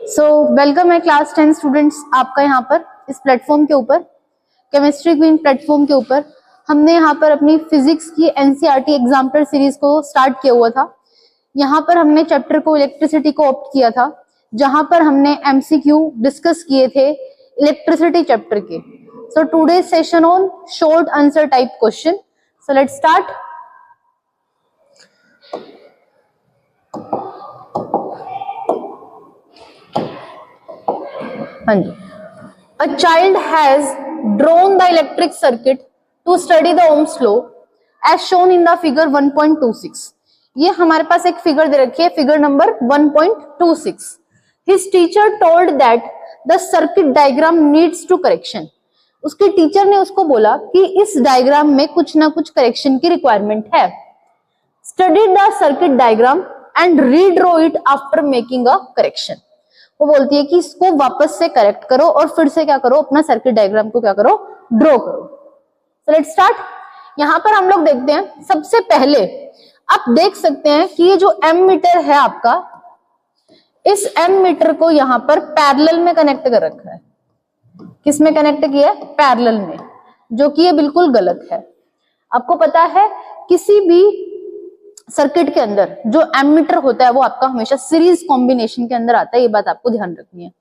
So welcome है class 10 students आपका यहाँ पर इस प्लेटफॉर्म के ऊपर, केमिस्ट्री क्वीन प्लेटफॉर्म के ऊपर। हमने यहाँ पर अपनी फिजिक्स की एनसीईआरटी एग्जाम्पलर सीरीज को स्टार्ट किया हुआ था। यहाँ पर हमने चैप्टर को इलेक्ट्रिसिटी को ऑप्ट किया था, जहां पर हमने एमसीक्यू डिस्कस किए थे इलेक्ट्रिसिटी चैप्टर के। So today session on short answer type question. So let's start. हाँ जी, a child has drawn the electric circuit to study the Ohm's law as shown in the figure 1.26। ये हमारे पास एक figure दे रखी है, figure number 1.26। His teacher told that the circuit diagram needs to correction। उसके teacher ने उसको बोला कि इस डायग्राम में कुछ ना कुछ करेक्शन की रिक्वायरमेंट है। Study the circuit diagram and redraw it after making a correction। वो बोलती है कि इसको वापस से करेक्ट करो और फिर से क्या करो, अपना सर्किट डायग्राम को क्या करो, ड्रॉ करो। So let's start. यहाँ पर हम लोग देखते हैं, सबसे पहले आप देख सकते हैं कि ये जो एम मीटर है आपका, इस एम मीटर को यहाँ पर पैरेलल में कनेक्ट कर रखा है। किस में कनेक्ट किया है? पैरेलल में, जो कि ये बिल्कुल गलत है। आपको पता है किसी भी सर्किट के अंदर जो एमीटर होता है वो आपका हमेशा सीरीज कॉम्बिनेशन के अंदर आता है, ये बात आपको ध्यान रखनी है।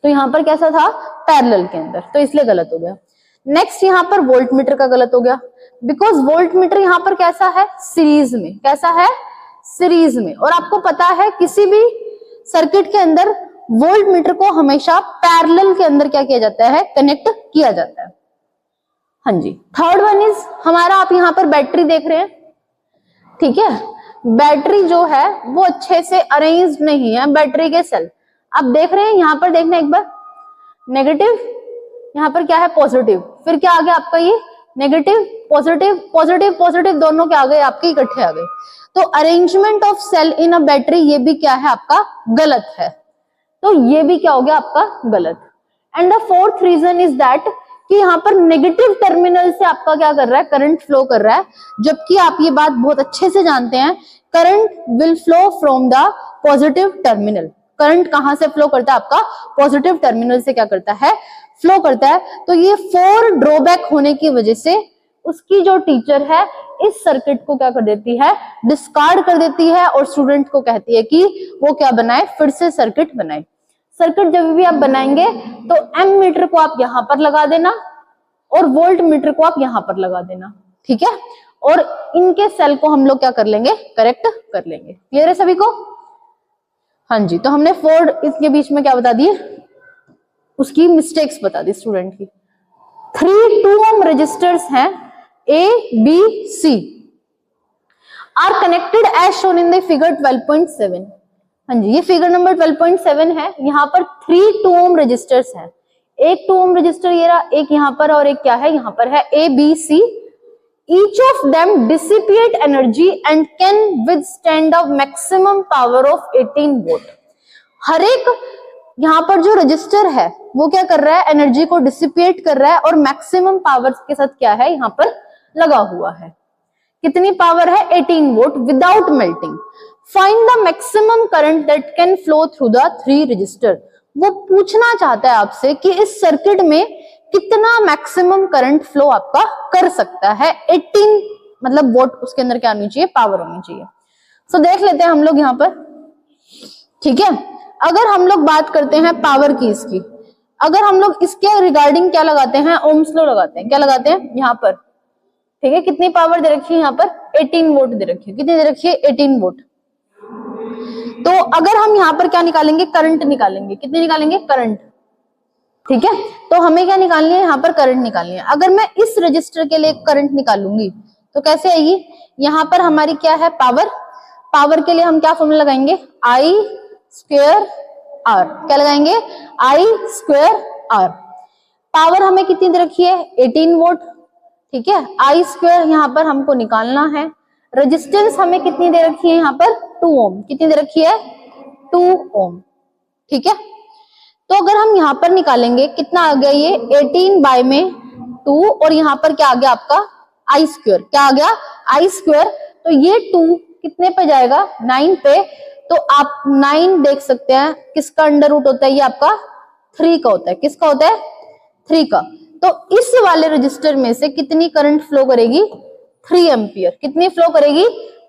तो यहाँ पर कैसा था? पैरेलल के अंदर, तो इसलिए गलत हो गया। नेक्स्ट यहाँ पर वोल्ट मीटर का गलत हो गया, बिकॉज वोल्ट मीटर यहाँ पर कैसा है? सीरीज में। कैसा है? सीरीज में। और आपको पता है किसी भी सर्किट के अंदर वोल्ट मीटर को हमेशा पैरेलल के अंदर क्या किया जाता है? कनेक्ट किया जाता है। हाँ जी। थर्ड वन इज हमारा, आप यहाँ पर बैटरी देख रहे हैं, ठीक है। बैटरी जो है वो अच्छे से अरेंज नहीं है, बैटरी के सेल आप देख रहे हैं। यहाँ पर देखना एक बार, नेगेटिव, यहाँ पर क्या है? पॉजिटिव। फिर क्या आ गया आपका? ये नेगेटिव पॉजिटिव, पॉजिटिव पॉजिटिव दोनों क्या आ गए आपके? इकट्ठे आ गए। तो arrangement of cell in a battery, ये भी क्या है आपका? गलत है। तो ये भी क्या हो गया आपका? गलत। And the fourth reason is that कि यहाँ पर नेगेटिव टर्मिनल से आपका क्या कर रहा है? करंट फ्लो कर रहा है, जबकि आप ये बात बहुत अच्छे से जानते हैं, current will flow from the positive terminal. Current कहां से फ्लो करता है? आपका पॉजिटिव टर्मिनल से क्या करता है? फ्लो करता है। तो ये 4 ड्रॉबैक होने की वजह से उसकी जो टीचर है इस सर्किट को क्या कर देती है? डिस्कार्ड कर देती है और स्टूडेंट को कहती है कि वो क्या बनाए? फिर से सर्किट बनाए। सर्किट जब भी आप बनाएंगे तो एम मीटर को आप यहां पर लगा देना और वोल्ट मीटर को आप यहां पर लगा देना, ठीक है। और इनके सेल को हम लोग क्या कर लेंगे? करेक्ट कर लेंगे। क्लियर है सभी को? हाँ जी। तो हमने 4 इसके बीच में क्या बता दिए? उसकी मिस्टेक्स बता दी स्टूडेंट की। 3 2 ohm रेजिस्टर्स हैं, A, B, C are connected as shown in the figure 12.7। हाँ जी, ये फिगर नंबर 12.7 है। यहाँ पर 3 2 ohm रेजिस्टर्स हैं। एक 2 ohm रेजिस्टर ये रहा, एक यहाँ पर, और एक क्या है? यहाँ पर है A, B, C। Each of them dissipate energy and can withstand a maximum power of 18 volt. हर एक यहाँ पर जो रजिस्टर है वो क्या कर रहा है? एनर्जी को डिसिपेट कर रहा है और मैक्सिमम पावर के साथ क्या है? यहाँ पर लगा हुआ है। कितनी पावर है? 18 volt without melting. Find the maximum current that can flow through the 3 register. वो पूछना चाहता है आपसे कि इस सर्किट में कितना मैक्सिमम करंट फ्लो आपका कर सकता है। 18 मतलब वोल्ट उसके अंदर क्या होनी चाहिए? पावर होनी चाहिए। सो देख लेते हैं हम लोग यहाँ पर, ठीक है। अगर हम लोग बात करते हैं पावर की, इसकी अगर हम लोग इसके रिगार्डिंग क्या लगाते हैं? ओम्स लॉ लगाते हैं। क्या लगाते हैं? यहाँ पर, ठीक है। कितनी पावर दे रखी है? यहाँ पर 18 वोल्ट दे रखी है। कितनी दे रखी है? 18 वोल्ट। तो अगर हम यहाँ पर क्या निकालेंगे? करंट निकालेंगे। कितनी निकालेंगे? करंट, ठीक है। तो हमें क्या निकालनी है? यहाँ पर करंट निकालनी है। अगर मैं इस रजिस्टर के लिए करंट निकालूंगी तो कैसे आएगी? यहाँ पर हमारी क्या है? पावर। पावर के लिए हम क्या फॉर्मूला लगाएंगे? I square R। क्या लगाएंगे? I square R। पावर हमें कितनी दे रखी है? 18 वोल्ट, ठीक है। I स्क्वायर यहाँ पर हमको निकालना है। रेजिस्टेंस हमें कितनी दे रखी है? यहाँ पर 2 ओम। कितनी दे रखी है? 2 ओम, ठीक है। तो अगर हम यहाँ पर निकालेंगे, कितना आ गया? ये 18 बाय में 2 और यहाँ पर क्या आ गया आपका? I square. क्या आ गया? I square. तो ये 2 कितने पे जाएगा? 9 पे। तो आप 9 देख सकते हैं, किसका अंडर रूट होता है, ये आपका 3 का होता है। किसका होता है? 3 का। तो इस वाले रजिस्टर में से कितनी करंट फ्लो करेगी? 3 एम्पियर। कितनी फ्लो करेगी?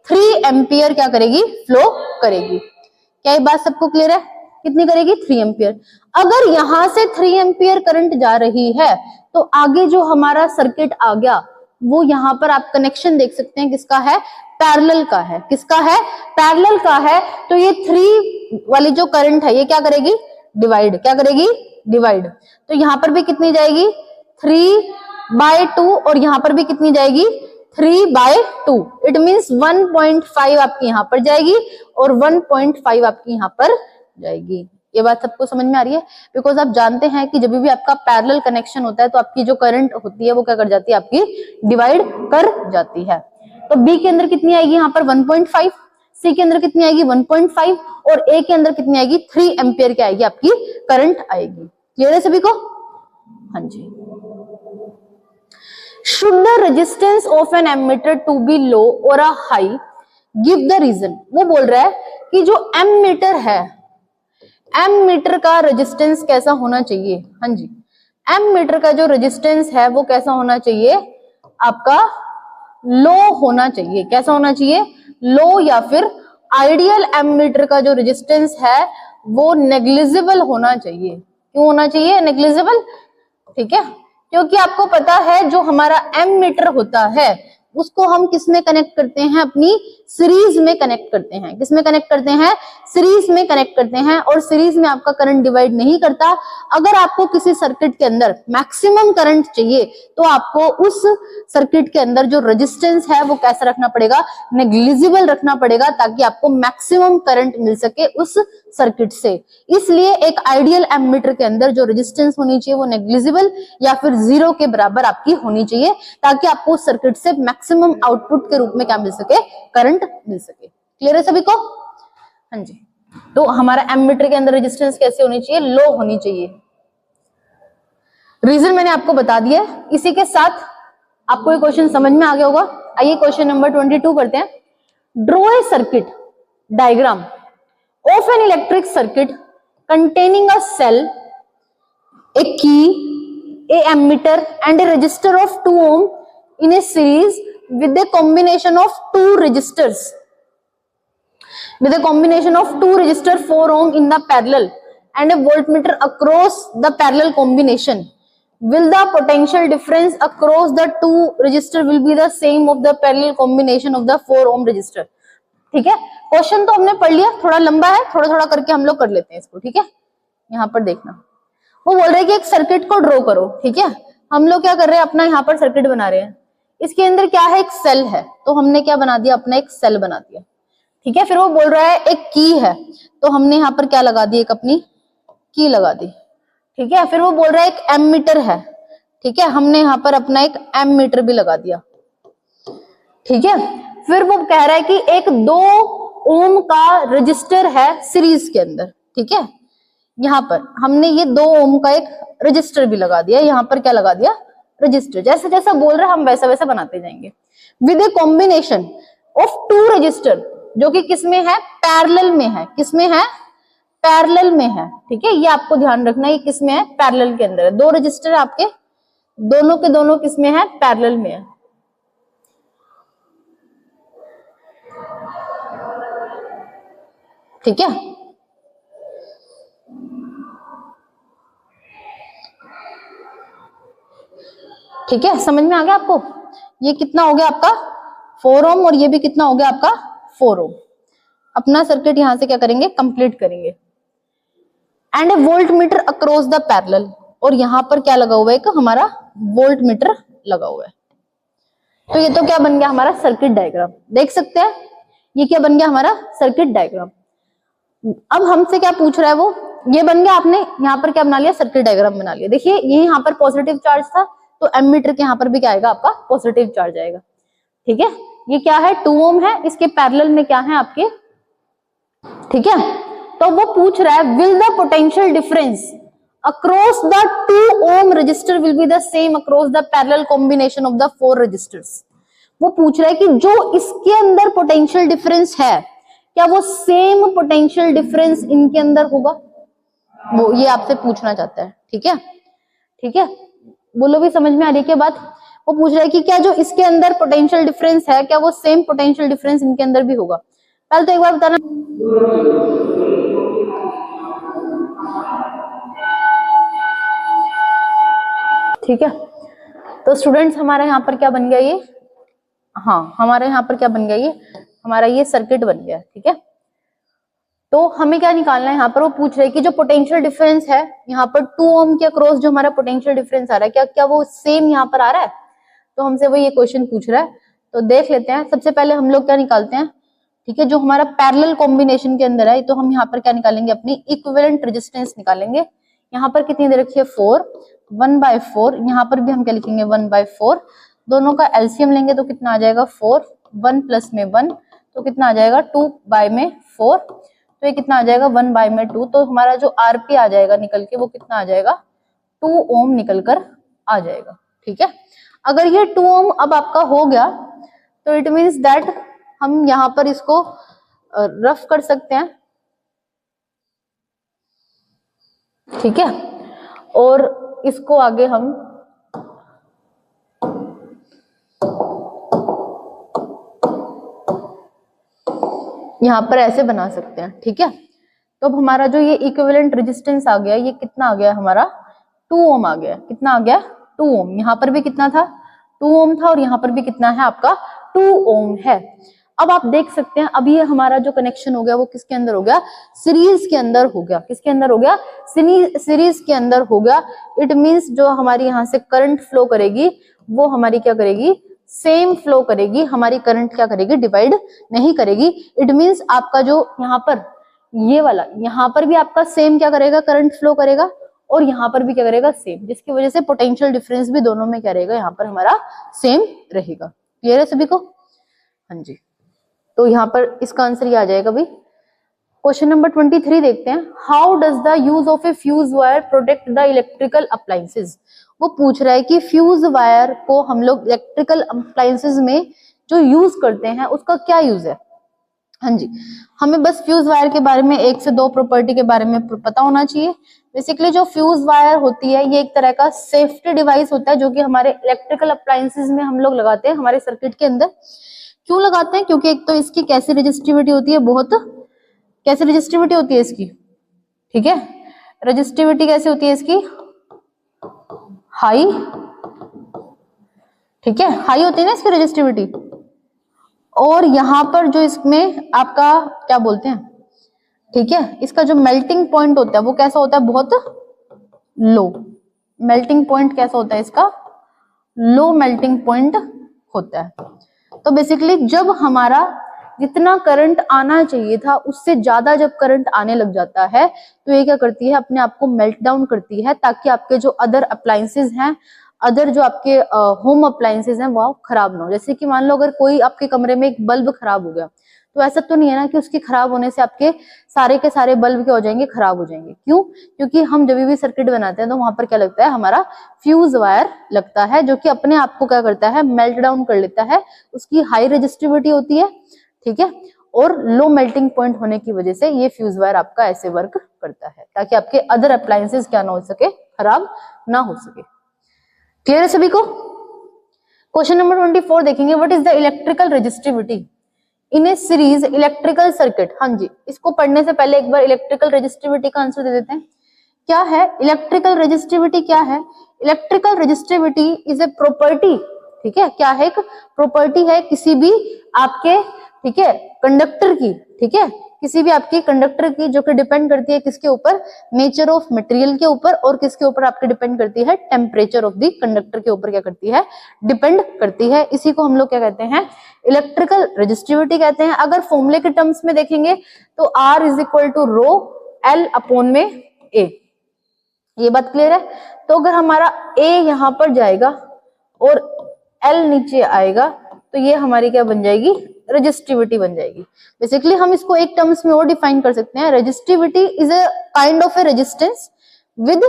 3 एम्पियर क्या करेगी? फ्लो करेगी। क्या ये बात सबको क्लियर है? कितनी करेगी? 3 एम्पियर। अगर यहां से 3 एम्पियर करंट जा रही है तो आगे जो हमारा सर्किट आ गया वो यहाँ पर आप कनेक्शन देख सकते हैं, किसका है? पैरेलल का है। किसका है? पैरेलल का है। तो ये 3 वाली जो करंट है ये क्या करेगी? डिवाइड। क्या करेगी? डिवाइड। तो यहाँ पर भी कितनी जाएगी? 3/2 और यहाँ पर भी कितनी जाएगी? 3/2। इट मीन्स 1.5 आपकी यहाँ पर जाएगी और 1.5 आपकी यहाँ पर जाएगी। ये बात सबको समझ में आ रही है? बिकॉज आप जानते हैं कि जब भी आपका पैरेलल कनेक्शन होता है तो आपकी जो करंट होती है वो क्या कर जाती है? आपकी डिवाइड कर जाती है। तो बी के अंदर कितनी आएगी यहाँ पर? 1.5। सी के अंदर कितनी आएगी? 1.5 और ए के अंदर कितनी आएगी? 3 एम्पियर की आएगी आपकी करंट आएगी। क्लियर है सभी को? हाँ जी। Should the resistance of an ammeter to be low or a high? Give the reason। वो बोल रहा है कि जो एमीटर है, एमीटर का रेजिस्टेंस कैसा होना चाहिए? हाँ जी, एमीटर का जो रेजिस्टेंस है वो कैसा होना चाहिए? आपका लो होना चाहिए। कैसा होना चाहिए? लो। या फिर आइडियल एमीटर का जो रेजिस्टेंस है वो नेग्लिजिबल होना चाहिए। क्यों होना चाहिए नेग्लिजिबल? ठीक है, क्योंकि आपको पता है जो हमारा एमीटर होता है उसको हम किस में कनेक्ट करते हैं? अपनी सीरीज में कनेक्ट करते हैं। किस में कनेक्ट करते हैं? सीरीज में कनेक्ट करते हैं। और सीरीज में आपका करंट डिवाइड नहीं करता। अगर आपको किसी सर्किट के अंदर मैक्सिमम करंट चाहिए तो आपको उस सर्किट के अंदर जो रेजिस्टेंस है वो कैसा रखना पड़ेगा? नेग्लिजिबल रखना पड़ेगा, ताकि आपको मैक्सिमम करंट मिल सके उस सर्किट से। इसलिए एक आइडियल एमीटर के अंदर जो रेजिस्टेंस होनी चाहिए वो नेग्लिजिबल या फिर 0 के बराबर आपकी होनी चाहिए, ताकि आपको उस सर्किट से मैक्सिमम आउटपुट के रूप में क्या मिल सके? करंट मिल सके। क्लियर है सभी को? हाँ जी। तो हमारा एमीटर के अंदर रेजिस्टेंस कैसे होनी चाहिए? लो होनी चाहिए। रीजन मैंने आपको बता दिया। इसी के साथ आपको ये क्वेश्चन समझ में आ गया होगा। आइए क्वेश्चन नंबर 22 करते हैं। Draw a circuit diagram of an electric circuit containing a cell, a key, a ammeter and a resistor of 2 ohm in a series with a combination of 2 resistors. With a combination of 2 resistor 4 ohm in the parallel and a voltmeter across the parallel combination. Will the potential difference across the 2 resistor will be the same of the parallel combination of the 4 ohm resistor? ठीक है, question तो हमने पढ़ लिया, थोड़ा लंबा है, थोड़ा थोड़ा करके हम लोग कर लेते हैं इसको। ठीक है, यहाँ पर देखना, वो बोल रहे हैं कि एक सर्किट को ड्रॉ करो। ठीक है, हम लोग क्या कर रहे हैं? अपना यहाँ पर सर्किट बना रहे हैं। इसके अंदर क्या है? एक सेल है, तो हमने क्या बना दिया? अपना एक सेल बना दिया। ठीक है, फिर वो बोल रहा है एक की है, तो हमने यहाँ पर क्या लगा दी? एक अपनी की लगा दी। ठीक है, फिर वो बोल रहा है एक एमीटर है। ठीक है, हमने यहाँ पर अपना एक एमीटर भी लगा दिया। ठीक है, फिर वो कह रहा है कि एक 2 ओम का रजिस्टर है सीरीज के अंदर। ठीक है, यहाँ पर हमने ये 2 ओम का एक रजिस्टर भी लगा दिया। यहाँ पर क्या लगा दिया? रजिस्टर। जैसा जैसा बोल रहे हैं हम वैसा वैसा बनाते जाएंगे। With a combination of 2 register, जो कि किसमें है? पैरेलल में है। किसमें है? पैरेलल में है। ठीक है, ये आपको ध्यान रखना है, किसमें है? पैरेलल के अंदर है। 2 रजिस्टर आपके दोनों के दोनों किसमें है? पैरेलल में है। ठीक है, ठीक है, समझ में आ गया आपको? ये कितना हो गया आपका? 4 ओम और ये भी कितना हो गया आपका? 4 ओम। अपना सर्किट यहां से क्या करेंगे? कंप्लीट करेंगे। And A volt meter across the parallel, और यहां पर क्या लगा हुआ है? एक हमारा वोल्ट मीटर लगा हुआ है। तो ये तो क्या बन गया? हमारा सर्किट डायग्राम। देख सकते हैं ये क्या बन गया? हमारा सर्किट डायग्राम। अब हमसे क्या पूछ रहा है वो? ये बन गया, आपने यहाँ पर क्या बना लिया? सर्किट डायग्राम बना लिया। देखिए ये यहाँ पर पॉजिटिव चार्ज था, तो एमीटर के यहाँ पर भी क्या आएगा? आपका पॉजिटिव चार्ज आएगा। ठीक है, ये क्या है? 2 ओम है, इसके पैरेलल में क्या है आपके? ठीक है, तो वो पूछ रहा है will the potential difference across the 2 ohm resistor will be the same across the parallel combination of the 4 resistors. वो पूछ रहा है कि जो इसके अंदर पोटेंशियल डिफरेंस है क्या वो सेम पोटेंशियल डिफरेंस इनके अंदर होगा? वो ये आपसे पूछना चाहता है, ठीक है, ठीक है, बोलो भी समझ में आ रही है क्या बात? वो पूछ रहा है कि क्या जो इसके अंदर पोटेंशियल डिफरेंस है, क्या वो सेम पोटेंशियल डिफरेंस इनके अंदर भी होगा? पहले तो एक बार बताना। ठीक है, तो स्टूडेंट्स हमारे यहाँ पर क्या बन गया ये, हाँ हमारे यहाँ पर क्या बन गया ये, हमारा ये सर्किट बन गया, ठीक है। तो हमें क्या निकालना है यहाँ पर, वो पूछ रहे हैं कि जो पोटेंशियल डिफरेंस है यहाँ पर 2 ओम के अक्रॉस जो हमारा पोटेंशियल डिफरेंस आ रहा है, क्या क्या वो सेम यहाँ पर आ रहा है? तो हमसे वो ये क्वेश्चन पूछ रहा है। तो देख लेते हैं, सबसे पहले हम लोग क्या निकालते हैं, ठीक है, जो हमारा पैरेलल कॉम्बिनेशन के अंदर है, तो हम यहाँ पर क्या निकालेंगे, अपनी इक्विवेलेंट रेजिस्टेंस निकालेंगे। यहाँ पर कितनी दे रखी है 4, 1/4, यहाँ पर भी हम क्या लिखेंगे 1/4, दोनों का एलसीएम लेंगे तो कितना आ जाएगा 4, 1 प्लस में 1 तो कितना आ जाएगा 2/4, तो ये कितना आ जाएगा 1/2, तो हमारा जो आरपी आ जाएगा निकल के वो कितना आ जाएगा 2 ओम निकल कर आ जाएगा, ठीक है। अगर ये 2 ओम अब आपका हो गया तो इट मीन्स दैट हम यहाँ पर इसको रफ कर सकते हैं, ठीक है, और इसको आगे हम यहाँ पर ऐसे बना सकते हैं, ठीक है। तो अब हमारा जो ये इक्विवेलेंट रेजिस्टेंस आ गया, ये कितना आ गया हमारा 2 ओम आ गया, कितना आ गया 2 ओम, यहाँ पर भी कितना था 2 ओम था और यहाँ पर भी कितना है आपका 2 ओम है। अब आप देख सकते हैं अब ये हमारा जो कनेक्शन हो गया वो किसके अंदर हो गया, सीरीज के अंदर हो गया, किसके अंदर हो गया, सीरीज के अंदर हो गया। इट मींस जो हमारी यहाँ से करंट फ्लो करेगी वो हमारी क्या करेगी, सेम फ्लो करेगी, हमारी करंट क्या करेगी, डिवाइड नहीं करेगी। इट मींस आपका जो यहाँ पर ये वाला, यहाँ पर भी आपका सेम क्या करेगा, करंट फ्लो करेगा, और यहाँ पर भी क्या करेगा सेम, जिसकी वजह से पोटेंशियल डिफरेंस भी दोनों में क्या रहेगा, यहाँ पर हमारा सेम रहेगा। क्लियर है सभी को? हाँ जी, तो यहाँ पर इसका आंसर ये आ जाएगा भाई। क्वेश्चन नंबर 23 देखते हैं, how does the use of A fuse wire protect the electrical appliances. वो पूछ रहा है कि फ्यूज वायर को हम लोग इलेक्ट्रिकल अप्लायंसेस में जो यूज करते हैं उसका क्या यूज है। हाँ जी, हमें बस फ्यूज वायर के बारे में 1 से 2 प्रॉपर्टी के बारे में पता होना चाहिए। बेसिकली जो फ्यूज वायर होती है ये एक तरह का सेफ्टी डिवाइस होता है जो कि हमारे इलेक्ट्रिकल अप्लायंसेस में हम लोग लगाते हैं, हमारे सर्किट के अंदर। क्यों लगाते हैं? क्योंकि एक तो इसकी कैसी रेजिस्टिविटी होती है, बहुत कैसी रेजिस्टिविटी होती है इसकी, ठीक है, रेजिस्टिविटी कैसे होती है इसकी, हाई, ठीक है, हाई होती है ना इसकी रेजिस्टिविटी। और यहाँ पर जो इसमें आपका क्या बोलते हैं, ठीक है, इसका जो मेल्टिंग पॉइंट होता है वो कैसा होता है, बहुत लो। मेल्टिंग पॉइंट कैसा होता है इसका, लो मेल्टिंग पॉइंट होता है। तो बेसिकली जब हमारा जितना करंट आना चाहिए था उससे ज्यादा जब करंट आने लग जाता है तो ये क्या करती है, अपने आप को मेल्ट डाउन करती है, ताकि आपके जो अदर अप्लायंसेस हैं, अदर जो आपके होम अप्लायंसेस हैं वो खराब ना हो। जैसे कि मान लो अगर कोई आपके कमरे में एक बल्ब खराब हो गया, तो ऐसा तो नहीं है ना कि उसके खराब होने से आपके सारे के सारे बल्ब क्या हो जाएंगे, खराब हो जाएंगे। क्यों? क्योंकि हम जब भी सर्किट बनाते हैं तो वहां पर क्या लगता है, हमारा फ्यूज वायर लगता है, जो कि अपने आप को क्या करता है, मेल्ट डाउन कर लेता है। उसकी हाई रेजिस्टिविटी होती है, ठीक है, और लो मेल्टिंग पॉइंट होने की वजह से ये फ्यूज वायर आपका ऐसे वर्क करता है, ताकि आपके अदर अप्लायंसेस क्या ना हो सके, खराब ना हो सके। क्लियर है सभी को? क्वेश्चन नंबर 24 देखेंगे, what is the electrical resistivity in a series electrical circuit. हाँ जी, इसको पढ़ने से पहले एक बार इलेक्ट्रिकल रेजिस्टिविटी का आंसर दे देते हैं। क्या है इलेक्ट्रिकल रेजिस्टिविटी? क्या है electrical resistivity? Is a property, ठीक है, क्या है, एक प्रॉपर्टी है किसी भी आपके, ठीक है, कंडक्टर की, ठीक है, किसी भी आपकी कंडक्टर की, जो कि डिपेंड करती है किसके ऊपर, नेचर ऑफ मटेरियल के ऊपर, और किसके ऊपर आपके डिपेंड करती है, टेम्परेचर ऑफ द कंडक्टर के ऊपर क्या करती है, डिपेंड करती है। इसी को हम लोग क्या कहते हैं, इलेक्ट्रिकल रेजिस्टिविटी कहते हैं। अगर फॉर्मूले के टर्म्स में देखेंगे तो R is equal to rho L upon में A, ये बात क्लियर है। तो अगर हमारा A यहाँ पर जाएगा और L नीचे आएगा तो ये हमारी क्या बन जाएगी, रेजिस्टिविटी बन जाएगी। बेसिकली हम इसको एक टर्म्स में और डिफाइन कर सकते हैं, resistivity is a kind of A resistance with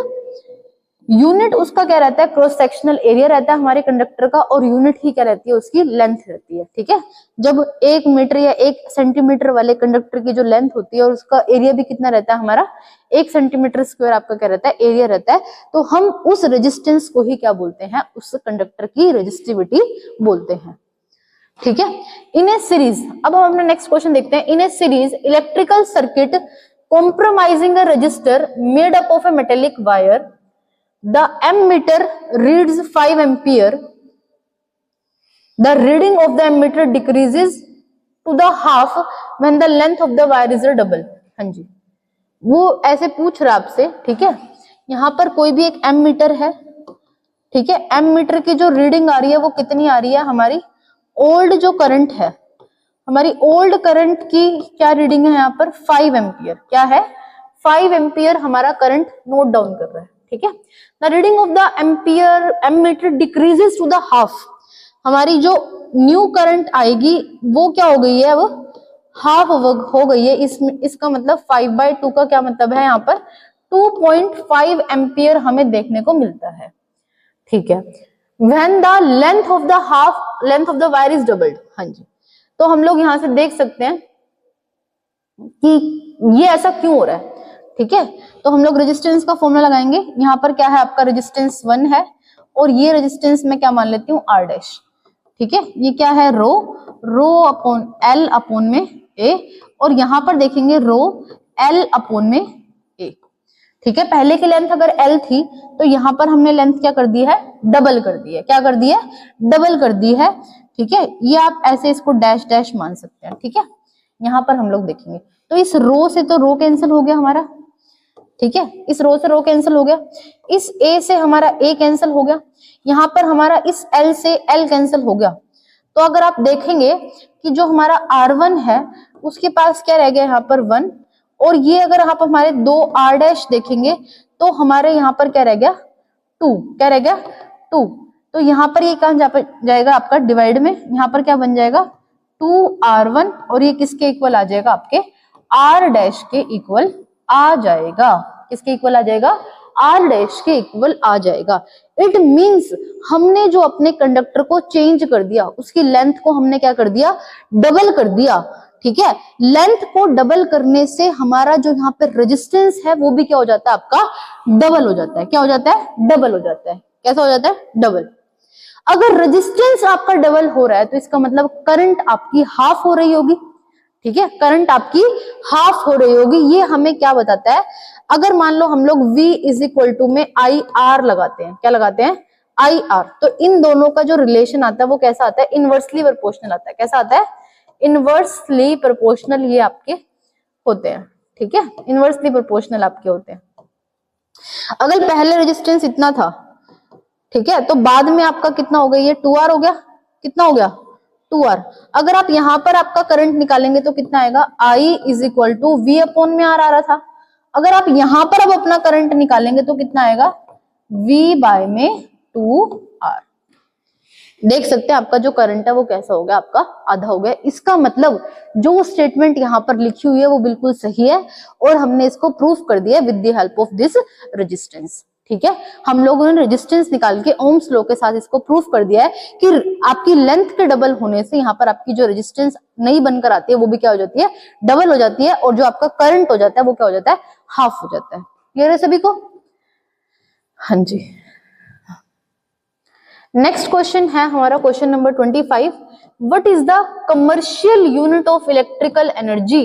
unit उसका क्या रहता है, क्रॉस सेक्शनल एरिया रहता है हमारे कंडक्टर का, और यूनिट ही क्या रहती है, उसकी लेंथ रहती है। ठीक है, जब 1 मीटर या 1 सेंटीमीटर वाले कंडक्टर की जो लेंथ होती है और उसका एरिया भी कितना रहता है हमारा, 1 सेंटीमीटर स्क्वायर आपका क्या रहता है, एरिया रहता है, तो हम उस रेजिस्टेंस को ही क्या बोलते हैं, उस कंडक्टर की रेजिस्टिविटी बोलते हैं। ठीक है, इन ए सीरीज, अब हम अपना नेक्स्ट क्वेश्चन देखते हैं। In a series electrical circuit compromising a resistor made up of a metallic wire, the ammeter reads 5 ampere, the reading of the ammeter decreases to the half when the length of the wire is double। हाँ जी, वो ऐसे पूछ रहा आपसे। ठीक है, यहाँ पर कोई भी एक एमीटर है। ठीक है, एमीटर की जो रीडिंग आ रही है वो कितनी आ रही है, हमारी ओल्ड जो करंट है, हमारी ओल्ड करंट की क्या रीडिंग है यहाँ पर, 5 एम्पियर। क्या है, 5 एम्पियर हमारा करंट नोट डाउन कर रहा है। ठीक है, the reading of the ampere ammeter decreases to the half, हमारी जो न्यू करंट आएगी वो क्या हो गई है, वो हाफ हो गई है। इसका मतलब 5/2 का क्या मतलब है, यहाँ पर 2.5 एम्पियर हमें देखने को मिलता है। ठीक है, when the length of the wire is doubled। हाँ जी, तो हम लोग यहां से देख सकते हैं कि ये ऐसा क्यों हो रहा है। ठीक है, तो हम लोग रेजिस्टेंस का फॉर्मूला लगाएंगे। यहाँ पर क्या है, आपका रेजिस्टेंस 1 है और ये रेजिस्टेंस मैं क्या मान लेती हूँ, R डैश। ठीक है, ये क्या है, रो अपॉन L अपॉन में A, और यहाँ पर देखेंगे रो L अपॉन में A। ठीक है, पहले की लेंथ अगर L थी तो यहाँ पर हमने लेंथ क्या कर दी है, डबल कर दी है। क्या कर दी है, डबल कर दी है। ठीक है, ये आप ऐसे इसको डैश डैश मान सकते हैं। ठीक है, यहाँ पर हम लोग देखेंगे तो इस रो से तो रो कैंसिल हो गया हमारा। ठीक है, इस रो से रो कैंसिल हो गया, इस A से हमारा A कैंसिल हो गया, यहाँ पर हमारा इस L से L कैंसिल हो गया। तो अगर आप देखेंगे कि जो हमारा R1 है उसके पास क्या रह गया, यहाँ पर 1, और ये अगर आप हमारे 2 R डैश देखेंगे तो हमारे यहाँ पर क्या रह गया, 2। क्या रह गया, 2। तो यहाँ पर ये कहाँ जाएगा आपका डिवाइड में, यहाँ पर क्या बन जाएगा 2R1, और ये किसके इक्वल आ जाएगा, आपके R डैश के इक्वल आ जाएगा। किसके इक्वल आ जाएगा, R डैश के इक्वल आ जाएगा। इट मींस हमने जो अपने कंडक्टर को चेंज कर दिया, उसकी लेंथ को हमने क्या कर दिया, डबल कर दिया। ठीक है, लेंथ को डबल करने से हमारा जो यहाँ पे रेजिस्टेंस है वो भी क्या हो जाता है, आपका डबल हो जाता है। क्या हो जाता है, डबल हो जाता है। कैसा हो जाता है, डबल। अगर रेजिस्टेंस आपका डबल हो रहा है तो इसका मतलब करंट आपकी हाफ हो रही होगी। ठीक है, करंट आपकी हाफ हो रही होगी। ये हमें क्या बताता है, अगर मान लो हम लोग V इज इक्वल टू में IR लगाते हैं, क्या लगाते हैं, IR, तो इन दोनों का जो रिलेशन आता है वो कैसा आता है, इनवर्सली प्रोपोर्शनल आता है। कैसा आता है, इनवर्सली प्रोपोर्शनल ये आपके होते हैं। ठीक है, इनवर्सली प्रोपोर्शनल आपके होते हैं। अगर पहले रेजिस्टेंस इतना था, ठीक है, तो बाद में आपका कितना हो गया, ये 2R हो गया। कितना हो गया, 2R। अगर आप यहाँ पर आपका करंट निकालेंगे तो कितना आएगा, I is equal to V upon में R आ रहा था। अगर आप यहाँ पर अब अपना करंट निकालेंगे तो कितना आएगा, V बाय में 2R। देख सकते हैं आपका जो करंट है वो कैसा हो गया, आपका आधा हो गया। इसका मतलब जो स्टेटमेंट यहाँ पर लिखी हुई है वो बिल्कुल सही है, और हमने इसको प्रूफ कर दिया with the help of this resistance. ठीक है, हम लोगों ने रेजिस्टेंस निकाल के ओम्स लॉ के साथ इसको प्रूफ कर दिया है कि आपकी लेंथ के डबल होने से यहाँ पर आपकी जो रेजिस्टेंस नहीं बनकर आती है वो भी क्या हो जाती है, डबल हो जाती है, और जो आपका करंट हो जाता है वो क्या हो जाता है, हाफ हो जाता है। क्लियर है सभी को? हाँ जी। नेक्स्ट क्वेश्चन है हमारा question number 25। What is the commercial unit of electrical energy,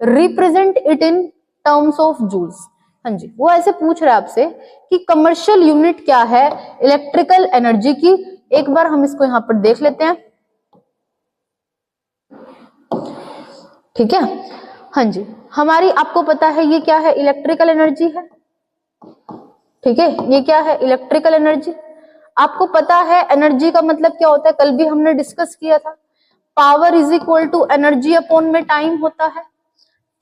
represent it in terms of joules. हाँ जी, वो ऐसे पूछ रहा है आपसे कि कमर्शियल यूनिट क्या है इलेक्ट्रिकल एनर्जी की। एक बार हम इसको यहां पर देख लेते हैं। ठीक है, हाँ जी, हमारी आपको पता है ये क्या है, इलेक्ट्रिकल एनर्जी है। ठीक है, ये क्या है, इलेक्ट्रिकल एनर्जी। आपको पता है एनर्जी का मतलब क्या होता है, कल भी हमने डिस्कस किया था, power is equal to energy upon में टाइम होता है।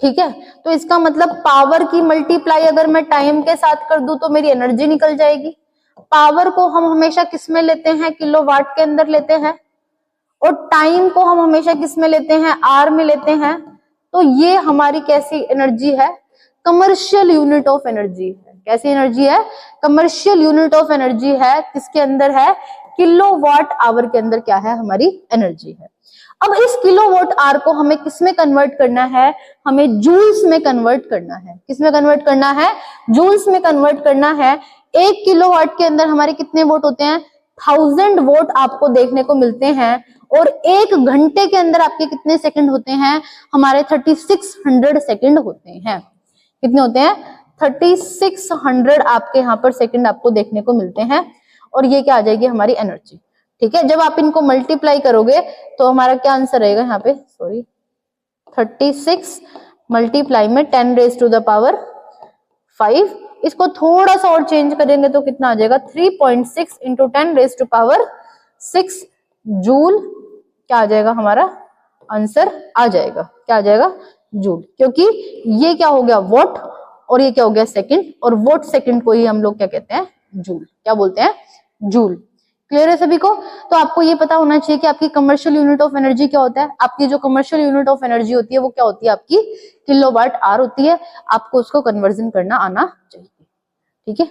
ठीक है, तो इसका मतलब पावर की मल्टीप्लाई अगर मैं टाइम के साथ कर दूं तो मेरी एनर्जी निकल जाएगी। पावर को हम हमेशा किस में लेते हैं, किलोवाट के अंदर लेते हैं, और टाइम को हम हमेशा किस में लेते हैं, आर में लेते हैं। तो ये हमारी कैसी एनर्जी है, कमर्शियल यूनिट ऑफ एनर्जी है। कैसी एनर्जी है? कमर्शियल यूनिट ऑफ एनर्जी है, किसके अंदर है? किलोवाट आवर के अंदर क्या है? हमारी एनर्जी है। अब इस किलोवाट आवर को हमें किसमें कन्वर्ट करना है? हमें जूल्स में कन्वर्ट करना है। किसमें कन्वर्ट करना है? जूल्स में कन्वर्ट करना है। 1 किलोवाट के अंदर हमारे कितने वोट होते हैं? 1000 वोट आपको देखने को मिलते हैं। और 1 घंटे के अंदर आपके कितने सेकंड होते हैं? हमारे 3600 सेकंड होते हैं। कितने होते हैं? 3600 आपके यहाँ पर सेकंड आपको देखने को मिलते हैं। और ये क्या आ जाएगी? हमारी एनर्जी। ठीक है, जब आप इनको मल्टीप्लाई करोगे तो हमारा क्या आंसर रहेगा यहाँ पे? 36 मल्टीप्लाई में 10⁻⁵। इसको थोड़ा सा और चेंज करेंगे तो कितना आ जाएगा? 3.6 इंटू 10⁻⁶ जूल। क्या आ जाएगा? हमारा आंसर आ जाएगा। क्या आ जाएगा? जूल। क्योंकि ये क्या हो गया? वॉट, और ये क्या हो गया? सेकंड। और वॉट सेकंड को ही हम लोग क्या कहते हैं? जूल। क्या बोलते हैं? जूल। क्लियर है सभी को? तो आपको ये पता होना चाहिए कि आपकी कमर्शियल यूनिट ऑफ एनर्जी क्या होता है। आपकी जो कमर्शियल यूनिट ऑफ एनर्जी होती है वो क्या होती है? आपकी किलोवाट आवर होती है। आपको उसको कन्वर्जन करना आना चाहिए। ठीक है।